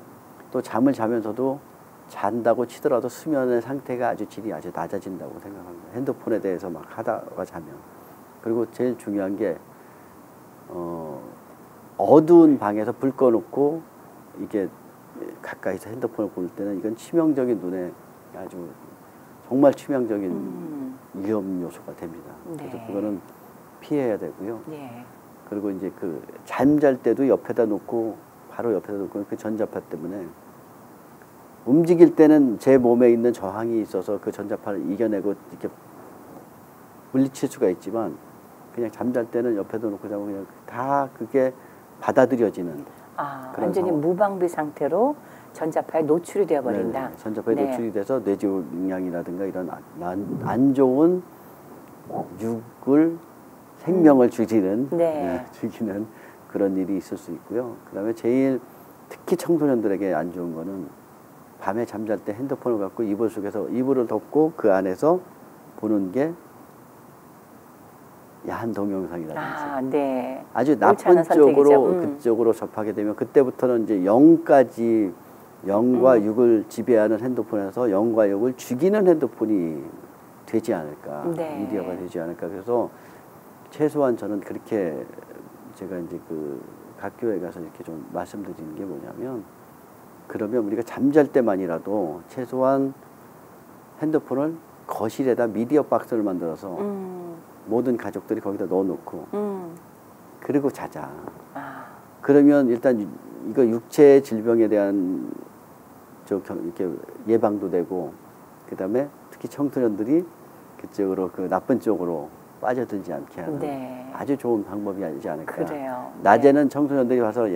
또 잠을 자면서도 잔다고 치더라도 수면의 상태가 질이 아주 낮아진다고 생각합니다. 핸드폰에 대해서 막 하다가 자면. 그리고 제일 중요한 게 어두운 방에서 불 꺼놓고 이게 가까이서 핸드폰을 볼 때는 이건 치명적인 눈에 아주 정말 치명적인 위험 요소가 됩니다. 네. 그래서 그거는 피해야 되고요. 네. 그리고 이제 그 잠잘 때도 옆에다 놓고 바로 옆에다 놓고 그 전자파 때문에 움직일 때는 제 몸에 있는 저항이 있어서 그 전자파를 이겨내고 이렇게 물리칠 수가 있지만 그냥 잠잘 때는 옆에다 놓고 자면 그냥 다 그게 받아들여지는 완전히 상황. 무방비 상태로 전자파에 노출이 되어 버린다. 네, 전자파에 노출이 돼서 뇌지용량이라든가 이런 안 좋은 생명을 죽이는 죽이는 그런 일이 있을 수 있고요. 그다음에 제일 특히 청소년들에게 안 좋은 거는 밤에 잠잘 때 핸드폰을 갖고 이불 속에서 이불을 덮고 그 안에서 보는 게 야한 동영상이라든지 네. 아주 나쁜 쪽으로 그쪽으로 접하게 되면 그때부터는 이제 영과 6을 지배하는 핸드폰에서 영과 6을 죽이는 핸드폰이 되지 않을까, 미디어가 되지 않을까. 그래서 최소한 저는 그렇게 제가 이제 그 각교에 가서 이렇게 좀 말씀드리는 게 뭐냐면, 그러면 우리가 잠잘 때만이라도 최소한 핸드폰을 거실에다 미디어 박스를 만들어서 모든 가족들이 거기다 넣어놓고 그리고 자자. 그러면 일단 이거 육체 질병에 대한 이렇게 예방도 되고, 그 다음에 특히 청소년들이 그쪽으로 그 나쁜 쪽으로 빠져들지 않게 하는 아주 좋은 방법이 아니지 않을까. 그래요. 낮에는 청소년들이 와서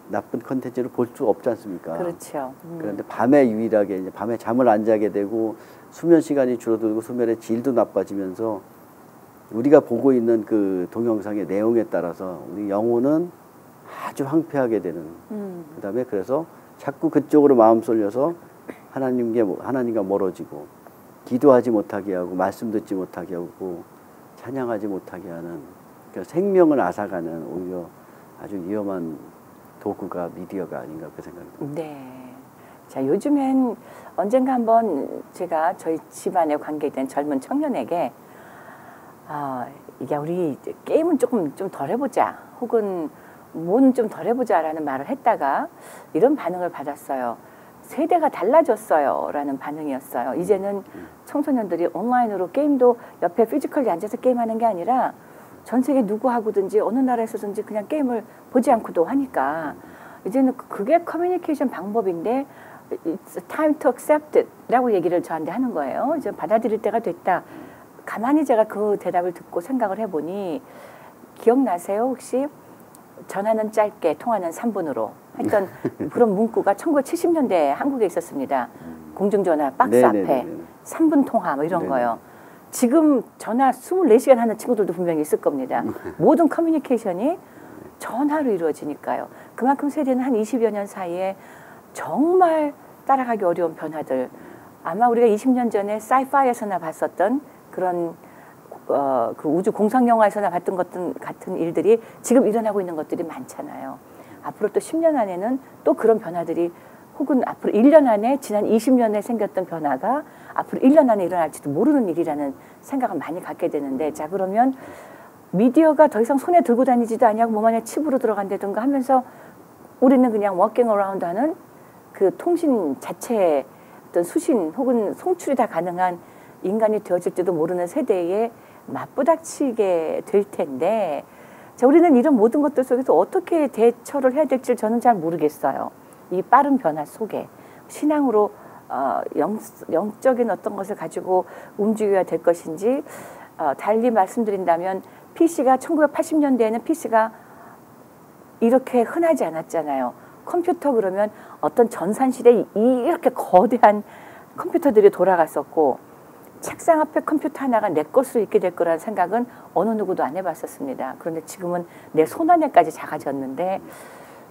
나쁜 컨텐츠를 볼 수 없지 않습니까? 그렇죠. 그런데 밤에 유일하게 이제 밤에 잠을 안 자게 되고 수면 시간이 줄어들고 수면의 질도 나빠지면서 우리가 보고 있는 그 동영상의 내용에 따라서 우리 영혼은 아주 황폐하게 되는. 그다음에 그래서 자꾸 그쪽으로 마음 쏠려서 하나님과 멀어지고 기도하지 못하게 하고 말씀 듣지 못하게 하고 찬양하지 못하게 하는, 그러니까 생명을 앗아가는 오히려 아주 위험한 도구가 미디어가 아닌가 그렇게 생각이 듭니다. 네. 자, 요즘엔 언젠가 한번 제가 저희 집안에 관계된 젊은 청년에게 이게 우리 게임은 조금 좀 덜 해보자, 혹은 뭐는 좀 덜 해보자라는 말을 했다가 이런 반응을 받았어요. 세대가 달라졌어요 라는 반응이었어요. 이제는 청소년들이 온라인으로 게임도 옆에 피지컬리 앉아서 게임하는 게 아니라 전 세계 누구하고든지 어느 나라에서든지 그냥 게임을 보지 않고도 하니까 이제는 그게 커뮤니케이션 방법인데 It's time to accept it 라고 얘기를 저한테 하는 거예요. 이제 받아들일 때가 됐다. 가만히 제가 그 대답을 듣고 생각을 해보니, 기억나세요? 혹시 전화는 짧게 통화는 3분으로 했던 그런 문구가 1970년대에 한국에 있었습니다. 공중전화 박스 앞에 3분 통화 뭐 이런 거요. 지금 전화 24시간 하는 친구들도 분명히 있을 겁니다. 모든 커뮤니케이션이 전화로 이루어지니까요. 그만큼 세대는 한 20여 년 사이에 정말 따라가기 어려운 변화들, 아마 우리가 20년 전에 사이파이에서나 봤었던 그런 그 우주 공상 영화에서나 봤던 것들 같은 일들이 지금 일어나고 있는 것들이 많잖아요. 앞으로 또 10년 안에는 또 그런 변화들이, 혹은 앞으로 1년 안에 지난 20년에 생겼던 변화가 앞으로 1년 안에 일어날지도 모르는 일이라는 생각을 많이 갖게 되는데, 자, 그러면 미디어가 더 이상 손에 들고 다니지도 아니하고 몸 안에 칩으로 들어간다든가 하면서 우리는 그냥 워킹 어라운드 하는 그 통신 자체의 어떤 수신 혹은 송출이 다 가능한 인간이 되어질지도 모르는 세대에 맞부닥치게 될 텐데, 자, 우리는 이런 모든 것들 속에서 어떻게 대처를 해야 될지 저는 잘 모르겠어요. 이 빠른 변화 속에 신앙으로 영적인 어떤 것을 가지고 움직여야 될 것인지, 달리 말씀드린다면 PC가 1980년대에는 PC가 이렇게 흔하지 않았잖아요. 컴퓨터 그러면 어떤 전산시대에 이렇게 거대한 컴퓨터들이 돌아갔었고, 책상 앞에 컴퓨터 하나가 내 것으로 있게 될 거라는 생각은 어느 누구도 안 해봤었습니다. 그런데 지금은 내 손 안에까지 작아졌는데,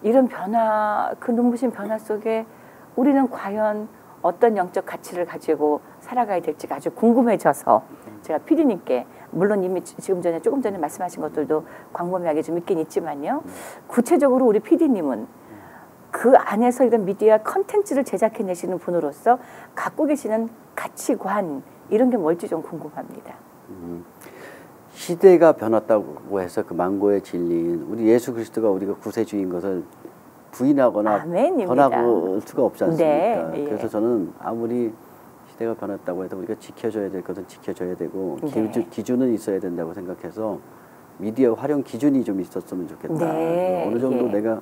이런 변화, 그 눈부신 변화 속에 우리는 과연 어떤 영적 가치를 가지고 살아가야 될지가 아주 궁금해져서 제가 PD님께, 물론 이미 조금 전에 말씀하신 것들도 광범위하게 좀 있긴 있지만요, 구체적으로 우리 PD님은 그 안에서 이런 미디어 컨텐츠를 제작해내시는 분으로서 갖고 계시는 가치관 이런 게 뭘지 좀 궁금합니다. 시대가 변했다고 해서 그 망고의 진리인 우리 예수 그리스도가 우리가 구세주인 것을 부인하거나 아멘입니다. 변할 수가 없지 않습니까? 네, 예. 그래서 저는 아무리 시대가 변했다고 해도 우리가 지켜줘야 될 것은 지켜줘야 되고 네. 기준은 있어야 된다고 생각해서 미디어 활용 기준이 좀 있었으면 좋겠다. 네, 어느 정도 예. 내가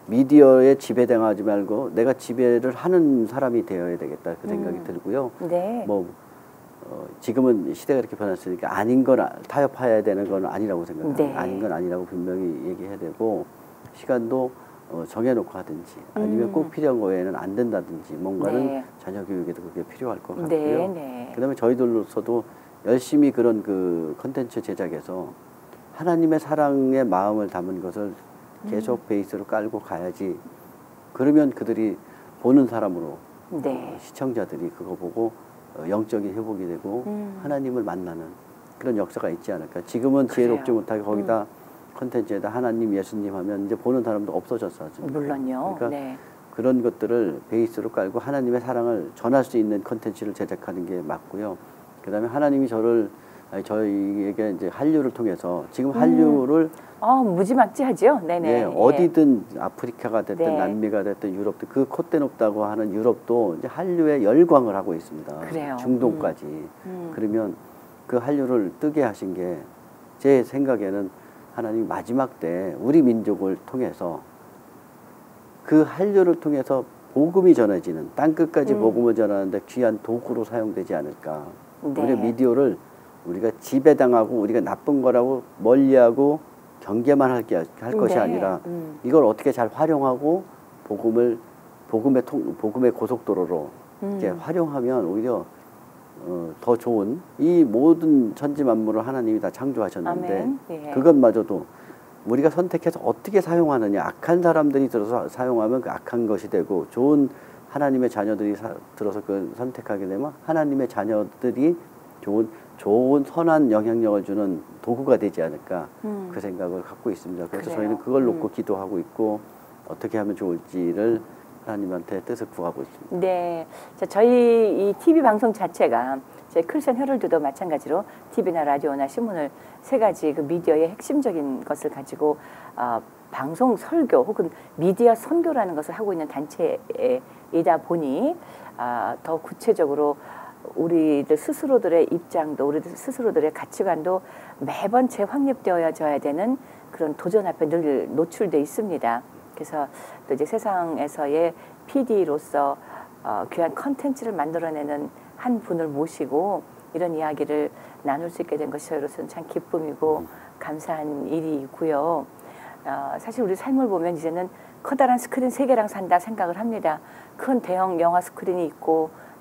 미디어에 지배당하지 말고 내가 지배를 하는 사람이 되어야 되겠다 그 생각이 들고요. 네. 뭐 지금은 시대가 이렇게 변했으니까 아닌 건 타협해야 되는 건 아니라고 생각합니다. 네. 아닌 건 아니라고 분명히 얘기해야 되고 시간도 정해놓고 하든지 아니면 꼭 필요한 거 외에는 안 된다든지 뭔가는 네. 자녀 교육에도 그게 필요할 것 같고요. 네, 네. 그다음에 저희들로서도 열심히 그런 그 컨텐츠 제작에서 하나님의 사랑의 마음을 담은 것을 계속 베이스로 깔고 가야지. 그러면 그들이 보는 사람으로 네. 시청자들이 그거 보고 영적인 회복이 되고 하나님을 만나는 그런 역사가 있지 않을까. 지금은 지혜롭지 그래요. 못하게 거기다 컨텐츠에다 하나님, 예수님 하면 이제 보는 사람도 없어졌어. 물론요. 그러니까 네. 그런 것들을 베이스로 깔고 하나님의 사랑을 전할 수 있는 컨텐츠를 제작하는 게 맞고요. 그다음에 하나님이 저희에게 이제 한류를 통해서 지금 한류를 무지막지하죠. 네네. 예, 어디든 아프리카가 됐든 네. 남미가 됐든 유럽도 그 콧대 높다고 하는 유럽도 이제 한류에 열광을 하고 있습니다. 그래요. 중동까지. 그러면 그 한류를 뜨게 하신 게 제 생각에는 하나님 마지막 때 우리 민족을 통해서 그 한류를 통해서 복음이 전해지는 땅끝까지 복음을 전하는데 귀한 도구로 사용되지 않을까. 네. 우리가 미디어를 우리가 지배당하고 우리가 나쁜 거라고 멀리하고 경계만 할 것이 네. 아니라 이걸 어떻게 잘 활용하고 복음의 고속도로로 이제 활용하면 오히려 더 좋은 이 모든 천지 만물을 하나님이 다 창조하셨는데 아멘. 예. 그것마저도 우리가 선택해서 어떻게 사용하느냐. 악한 사람들이 들어서 사용하면 그 악한 것이 되고 좋은 하나님의 자녀들이 들어서 그 선택하게 되면 하나님의 자녀들이 좋은 선한 영향력을 주는 도구가 되지 않을까 그 생각을 갖고 있습니다. 그래서 그래요. 저희는 그걸 놓고 기도하고 있고 어떻게 하면 좋을지를 하나님한테 뜻을 구하고 있습니다. 네, 자, 저희 이 TV 방송 자체가 저희 크리스천 헤럴드도 마찬가지로 TV나 라디오나 신문을 세 가지 그 미디어의 핵심적인 것을 가지고 방송 설교 혹은 미디어 선교라는 것을 하고 있는 단체이다 보니 더 구체적으로 우리들 스스로들의 입장도 우리들 스스로들의 가치관도 매번 재확립되어져야 되는 그런 도전 앞에 늘 노출돼 있습니다. 그래서 또 이제 세상에서의 PD로서 귀한 컨텐츠를 만들어내는 한 분을 모시고 이런 이야기를 나눌 수 있게 된 것이 저희로서는 참 기쁨이고 감사한 일이고요. 사실 우리 삶을 보면 이제는 커다란 스크린 3개랑 산다 생각을 합니다. 큰 대형 영화 스크린이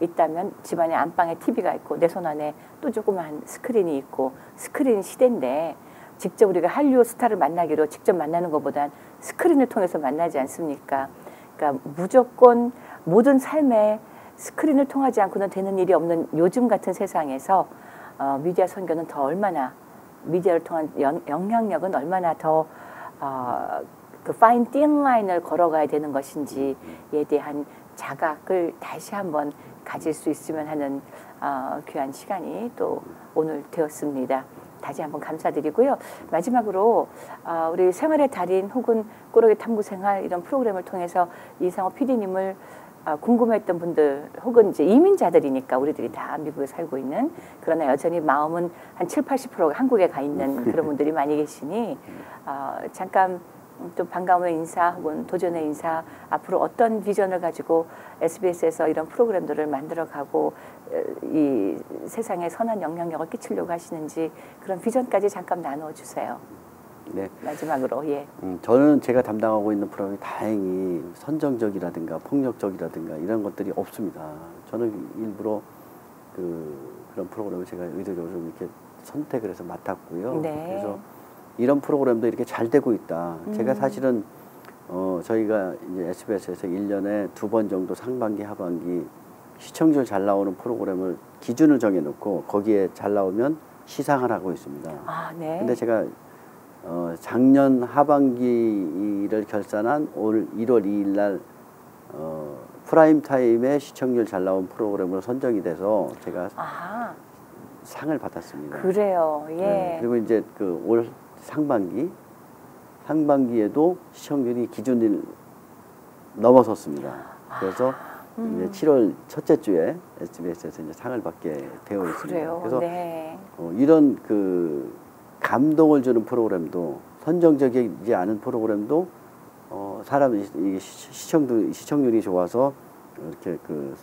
있다면 집안에 안방에 TV가 있고 내 손 안에 또 조그만 스크린이 있고 스크린 시대인데 직접 우리가 한류 스타를 만나기로 직접 만나는 것보단 스크린을 통해서 만나지 않습니까? 그러니까 무조건 모든 삶에 스크린을 통하지 않고는 되는 일이 없는 요즘 같은 세상에서 미디어 선교는 더 얼마나 미디어를 통한 영향력은 얼마나 더 그 파인 틴 라인을 걸어가야 되는 것인지에 대한 자각을 다시 한번 가질 수 있으면 하는 귀한 시간이 또 오늘 되었습니다. 다시 한번 감사드리고요. 마지막으로 우리 생활의 달인 혹은 꾸러기 탐구 생활 이런 프로그램을 통해서 이상호 PD님을 궁금했던 분들 혹은 이제 이민자들이니까 우리들이 다 미국에 살고 있는 그러나 여전히 마음은 한 70~80%가 한국에 가 있는 그런 분들이 많이 계시니 잠깐 또 반가움의 인사 혹은 도전의 인사 앞으로 어떤 비전을 가지고 SBS에서 이런 프로그램들을 만들어가고 이 세상에 선한 영향력을 끼치려고 하시는지 그런 비전까지 잠깐 나누어주세요. 네. 마지막으로 예. 저는 제가 담당하고 있는 프로그램이 다행히 선정적이라든가 폭력적이라든가 이런 것들이 없습니다. 저는 일부러 그런 프로그램을 제가 의도적으로 좀 이렇게 선택을 해서 맡았고요. 네. 그래서 이런 프로그램도 이렇게 잘 되고 있다. 제가 사실은 저희가 이제 SBS에서 1년에 2번 정도 상반기, 하반기 시청률 잘 나오는 프로그램을 기준을 정해놓고 거기에 잘 나오면 시상을 하고 있습니다. 네. 근데 제가 작년 하반기를 결산한 올 1월 2일 날 프라임 타임에 시청률 잘 나온 프로그램으로 선정이 돼서 제가 아하. 상을 받았습니다. 그래요. 예. 네, 그리고 이제 그 올 상반기에도 시청률이 기준을 넘어섰습니다. 그래서 이제 7월 첫째 주에 SBS에서 이제 상을 받게 되어 있습니다. 그래요. 그래서 네. 이런 그 감동을 주는 프로그램도 선정적이지 않은 프로그램도 사람이 시청률이 좋아서 이렇게 그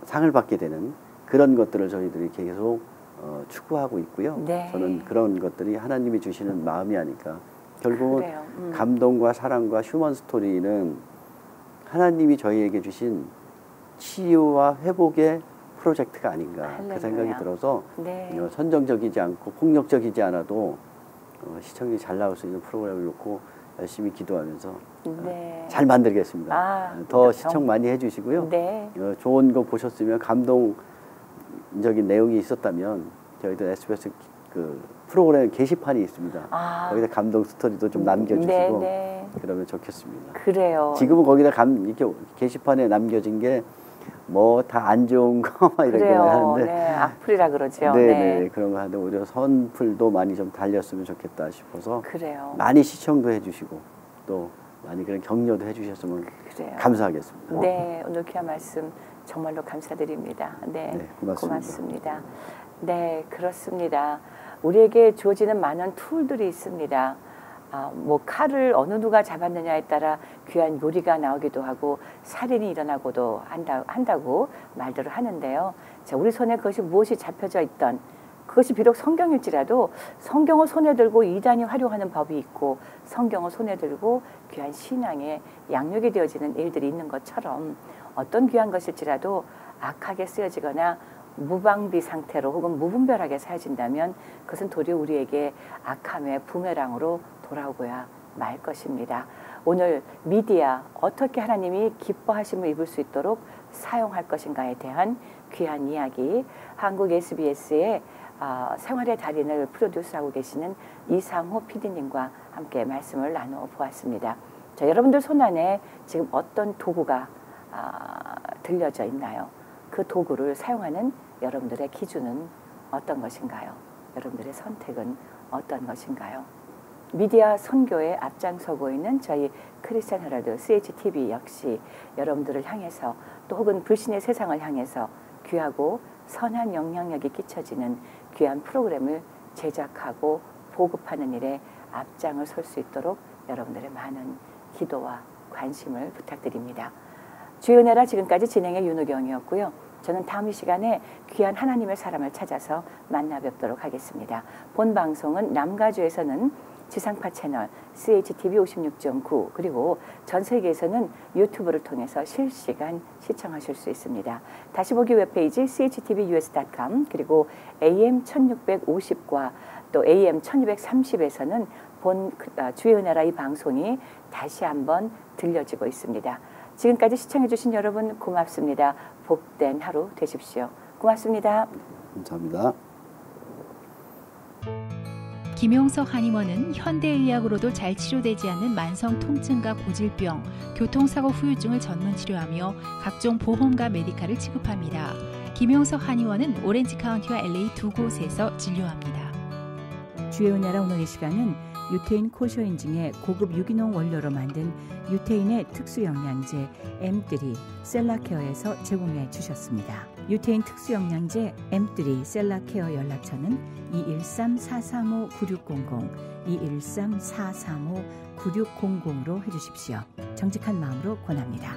상을 받게 되는 그런 것들을 저희들이 계속 추구하고 있고요. 네. 저는 그런 것들이 하나님이 주시는 마음이 아닐까. 결국은 감동과 사랑과 휴먼 스토리는 하나님이 저희에게 주신 치유와 회복의 프로젝트가 아닌가. 할렐루야. 그 생각이 들어서 네. 선정적이지 않고 폭력적이지 않아도 시청률이 잘 나올 수 있는 프로그램을 놓고 열심히 기도하면서 네. 잘 만들겠습니다. 더 시청 많이 해주시고요. 네. 좋은 거 보셨으면 감동적인 내용이 있었다면 저희들 SBS 그 프로그램 게시판이 있습니다. 거기다 감동 스토리도 좀 남겨주시고 네, 네. 그러면 좋겠습니다. 그래요. 지금은 거기다 이렇게 게시판에 남겨진 게 뭐 다 안 좋은 거 막 이런 거 하는데 네, 악플이라 그러죠. 네, 네. 그런 거 하는데 오히려 선플도 많이 좀 달렸으면 좋겠다 싶어서 그래요. 많이 시청도 해주시고 또 많이 그런 격려도 해주셨으면 그래요. 감사하겠습니다. 네, 오늘 귀한 말씀 정말로 감사드립니다. 네, 네, 고맙습니다. 고맙습니다. 네, 그렇습니다. 우리에게 주어지는 많은 툴들이 있습니다. 뭐 칼을 어느 누가 잡았느냐에 따라 귀한 요리가 나오기도 하고 살인이 일어나고도 한다고 말들을 하는데요. 자, 우리 손에 그것이 무엇이 잡혀져 있던 그것이 비록 성경일지라도 성경을 손에 들고 이단이 활용하는 법이 있고 성경을 손에 들고 귀한 신앙의 양육이 되어지는 일들이 있는 것처럼 어떤 귀한 것일지라도 악하게 쓰여지거나 무방비 상태로 혹은 무분별하게 사여진다면 그것은 도리어 우리에게 악함의 부메랑으로 돌아오고야 말 것입니다. 오늘 미디어 어떻게 하나님이 기뻐하심을 입을 수 있도록 사용할 것인가에 대한 귀한 이야기 한국 SBS의 생활의 달인을 프로듀스하고 계시는 이상호 PD님과 함께 말씀을 나누어 보았습니다. 자, 여러분들 손안에 지금 어떤 도구가 들려져 있나요? 그 도구를 사용하는 여러분들의 기준은 어떤 것인가요? 여러분들의 선택은 어떤 것인가요? 미디어 선교에 앞장서고 있는 저희 크리스찬 헤럴드 CHTV 역시 여러분들을 향해서 또 혹은 불신의 세상을 향해서 귀하고 선한 영향력이 끼쳐지는 귀한 프로그램을 제작하고 보급하는 일에 앞장을 설 수 있도록 여러분들의 많은 기도와 관심을 부탁드립니다. 주의 은혜라 지금까지 진행의 윤우경이었고요. 저는 다음 이 시간에 귀한 하나님의 사람을 찾아서 만나 뵙도록 하겠습니다. 본 방송은 남가주에서는 지상파 채널 CHTV 56.9 그리고 전 세계에서는 유튜브를 통해서 실시간 시청하실 수 있습니다. 다시 보기 웹페이지 chtvus.com 그리고 AM 1650과 또 AM 1230에서는 본 주의 은혜라 이 방송이 다시 한번 들려지고 있습니다. 지금까지 시청해주신 여러분 고맙습니다. 복된 하루 되십시오. 고맙습니다. 감사합니다. 김용석 한의원은 현대의학으로도 잘 치료되지 않는 만성 통증과 고질병, 교통사고 후유증을 전문 치료하며 각종 보험과 메디칼을 지급합니다. 김용석 한의원은 오렌지 카운티와 LA 두 곳에서 진료합니다. 주의 은혜라 오늘 이 시간은 유태인 코쇼인증의 고급 유기농 원료로 만든 유태인의 특수 영양제 M3 셀라케어에서 제공해 주셨습니다. 유태인 특수 영양제 M3 셀라케어 연락처는 213-435-9600, 213-435-9600로 해주십시오. 정직한 마음으로 권합니다.